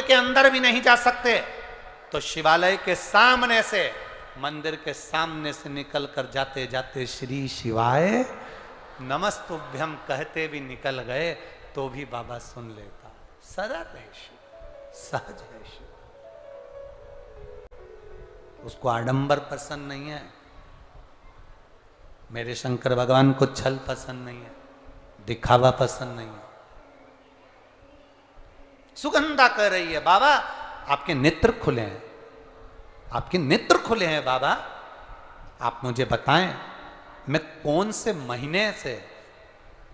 के अंदर भी नहीं जा सकते तो शिवालय के सामने से, मंदिर के सामने से निकल कर जाते जाते श्री शिवाय नमस्तुभ्यम कहते भी निकल गए तो भी बाबा सुन लेता। सरल है शिव, सहज है शिव, उसको आडंबर पसंद नहीं है। मेरे शंकर भगवान को छल पसंद नहीं है, दिखावा पसंद नहीं है। सुगंधा कह रही है बाबा आपके नेत्र खुले हैं, आपके नेत्र खुले हैं बाबा, आप मुझे बताएं मैं कौन से महीने से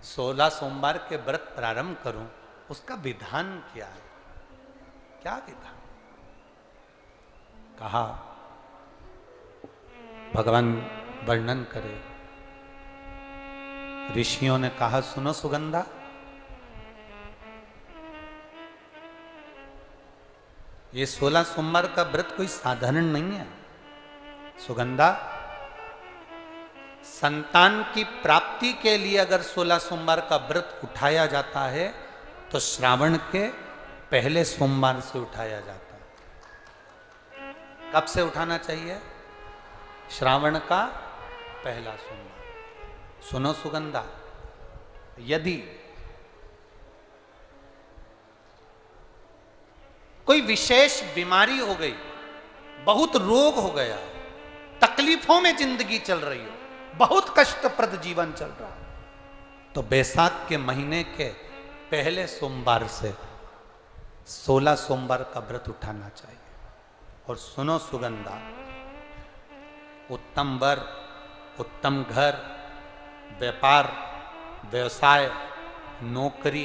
16 सोमवार के व्रत प्रारंभ करूं, उसका विधान क्या है, क्या विधान। कहा भगवान वर्णन करे। ऋषियों ने कहा सुनो सुगंधा, ये 16 सोमवार का व्रत कोई साधारण नहीं है। सुगंधा, संतान की प्राप्ति के लिए अगर 16 सोमवार का व्रत उठाया जाता है तो श्रावण के पहले सोमवार से उठाया जाता है। कब से उठाना चाहिए? श्रावण का पहला सोमवार। सुनो सुगंधा, यदि कोई विशेष बीमारी हो गई, बहुत रोग हो गया, तकलीफों में जिंदगी चल रही हो, बहुत कष्टप्रद जीवन चल रहा, तो बैसाख के महीने के पहले सोमवार से 16 सोमवार का व्रत उठाना चाहिए। और सुनो सुगंधा, उत्तम वर, उत्तम घर, व्यापार, व्यवसाय, नौकरी,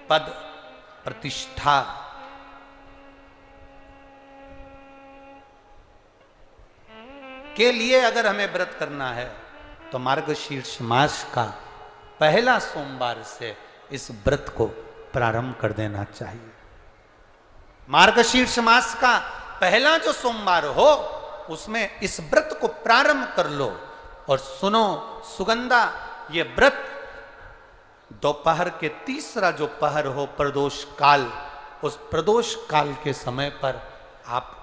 पद, प्रतिष्ठा, के लिए अगर हमें व्रत करना है तो मार्गशीर्ष मास का पहला सोमवार से इस व्रत को प्रारंभ कर देना चाहिए। मार्गशीर्ष मास का पहला जो सोमवार हो उसमें इस व्रत को प्रारंभ कर लो। और सुनो सुगंधा, ये व्रत दोपहर के तीसरा जो पहर हो प्रदोष काल, उस प्रदोष काल के समय पर आप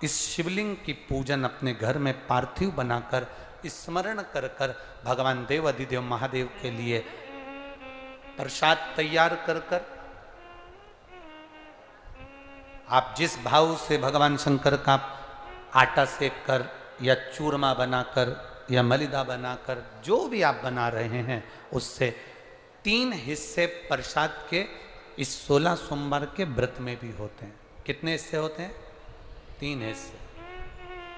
इस शिवलिंग की पूजन अपने घर में पार्थिव बनाकर स्मरण कर कर भगवान देव अधिदेव महादेव के लिए प्रसाद तैयार कर कर, आप जिस भाव से भगवान शंकर का आटा सेक कर या चूरमा बनाकर या मलिदा बनाकर जो भी आप बना रहे हैं, उससे 3 हिस्से प्रसाद के इस 16 सोमवार के व्रत में भी होते हैं। कितने हिस्से होते हैं? 3 हिस्से।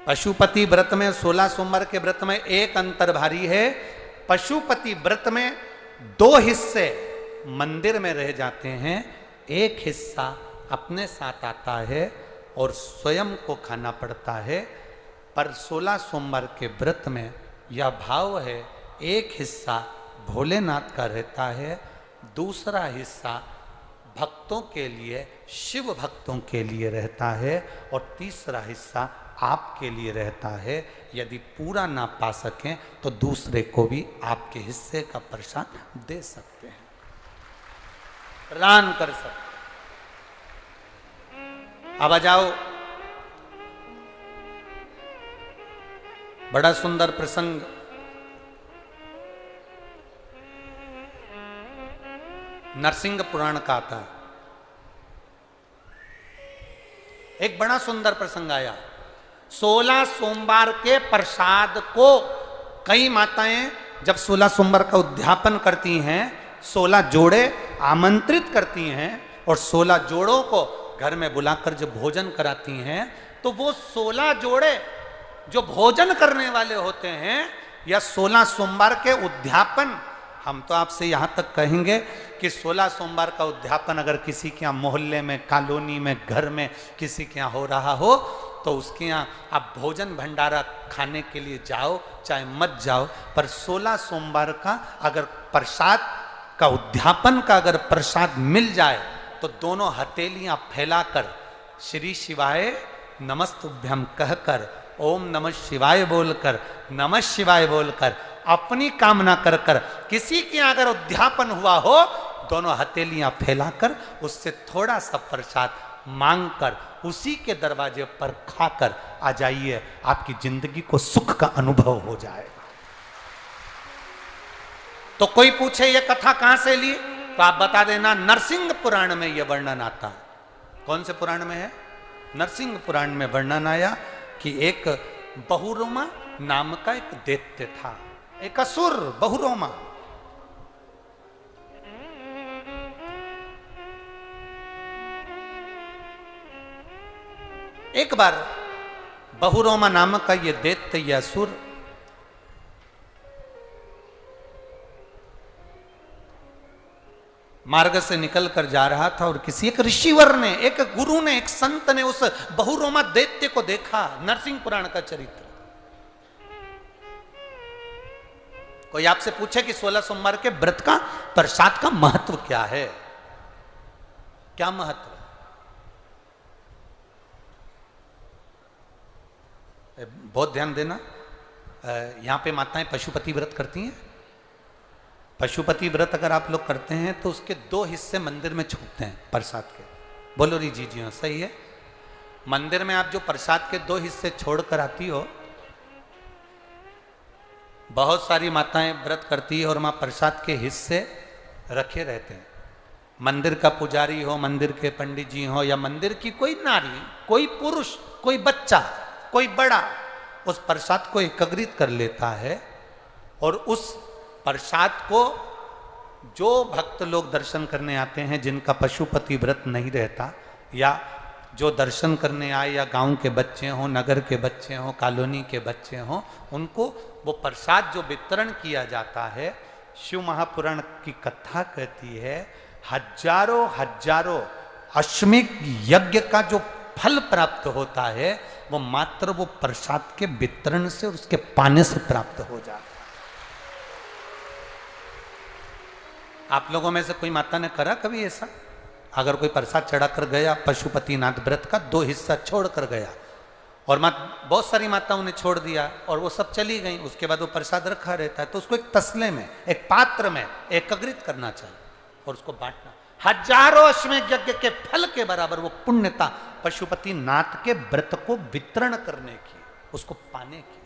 पशुपति व्रत में 16 सोमवार के व्रत में एक अंतर भारी है। पशुपति व्रत में 2 हिस्से मंदिर में रह जाते हैं, एक हिस्सा अपने साथ आता है और स्वयं को खाना पड़ता है। पर 16 सोमवार के व्रत में यह भाव है, एक हिस्सा भोलेनाथ का रहता है, दूसरा हिस्सा भक्तों के लिए, शिव भक्तों के लिए रहता है, और तीसरा हिस्सा आपके लिए रहता है। यदि पूरा ना पा सकें तो दूसरे को भी आपके हिस्से का प्रसाद दे सकते हैं, प्रदान कर सकते हैं। अब आ जाओ, बड़ा सुंदर प्रसंग। नरसिंह पुराण का आता है। एक बड़ा सुंदर प्रसंग आया। 16 सोमवार के प्रसाद को कई माताएं जब 16 सोमवार का उद्यापन करती हैं, 16 जोड़े आमंत्रित करती हैं और 16 जोड़ों को घर में बुलाकर जब भोजन कराती हैं, तो वो 16 जोड़े जो भोजन करने वाले होते हैं या 16 सोमवार के उद्यापन, हम तो आपसे यहाँ तक कहेंगे कि 16 सोमवार का उद्यापन अगर किसी के यहाँ मोहल्ले में, कॉलोनी में, घर में किसी के यहाँ हो रहा हो तो उसके यहाँ आप भोजन भंडारा खाने के लिए जाओ चाहे मत जाओ, पर 16 सोमवार का अगर प्रसाद का उद्यापन का अगर प्रसाद मिल जाए तो दोनों हथेलियाँ फैलाकर श्री शिवाय नमस्तुभ्यम कहकर, ओम नमः शिवाय बोलकर, नमः शिवाय बोलकर अपनी कामना कर कर, किसी के अगर उद्यापन हुआ हो, दोनों हथेलियां फैलाकर उससे थोड़ा सा प्रसाद मांगकर, उसी के दरवाजे पर खाकर आ जाइए, आपकी जिंदगी को सुख का अनुभव हो जाएगा। तो कोई पूछे ये कथा कहां से ली, तो आप बता देना नरसिंह पुराण में यह वर्णन आता है। कौन से पुराण में है? नरसिंह पुराण में वर्णन आया कि एक बहुरोमा नाम का एक दैत्य था, एक असुर बहुरोमा। एक बार बहुरोमा नामक का ये दैत्य या असुर मार्ग से निकल कर जा रहा था और किसी एक ऋषिवर ने, एक गुरु ने, एक संत ने उस बहुरोमा दैत्य को देखा। नरसिंह पुराण का चरित्र। कोई आपसे पूछे कि 16 सोमवार के व्रत का प्रसाद का महत्व क्या है, क्या महत्व है? बहुत ध्यान देना, यहां पे माताएं पशुपति व्रत करती हैं। पशुपति व्रत अगर आप लोग करते हैं तो उसके 2 हिस्से मंदिर में छूटते हैं प्रसाद के। बोलो री जी हाँ, सही है। मंदिर में आप जो प्रसाद के 2 हिस्से छोड़कर आती हो, बहुत सारी माताएं व्रत करती है और वहां प्रसाद के हिस्से रखे रहते हैं। मंदिर का पुजारी हो, मंदिर के पंडित जी हो, या मंदिर की कोई नारी, कोई पुरुष, कोई बच्चा, कोई बड़ा, उस प्रसाद को एकत्रित कर लेता है और उस प्रसाद को जो भक्त लोग दर्शन करने आते हैं, जिनका पशुपति व्रत नहीं रहता, या जो दर्शन करने आए, या गांव के बच्चे हों, नगर के बच्चे हों, कॉलोनी के बच्चे हों, उनको वो प्रसाद जो वितरण किया जाता है, शिव महापुराण की कथा कहती है हजारों हजारों अश्वमेध यज्ञ का जो फल प्राप्त होता है, वो मात्र वो प्रसाद के वितरण से और उसके पाने से प्राप्त हो जाता है। आप लोगों में से कोई माता ने करा कभी ऐसा? अगर कोई प्रसाद चढ़ाकर गया, पशुपतिनाथ व्रत का 2 हिस्सा छोड़ कर गया, और बहुत सारी माताओं ने छोड़ दिया और वो सब चली गई, उसके बाद वो प्रसाद रखा रहता है, तो उसको एक तसले में, एक पात्र में एकत्रित करना चाहिए और उसको बांटना। हजारों अश्वमेध यज्ञ के फल के बराबर वो पुण्यता पशुपतिनाथ के व्रत को वितरण करने की, उसको पाने की।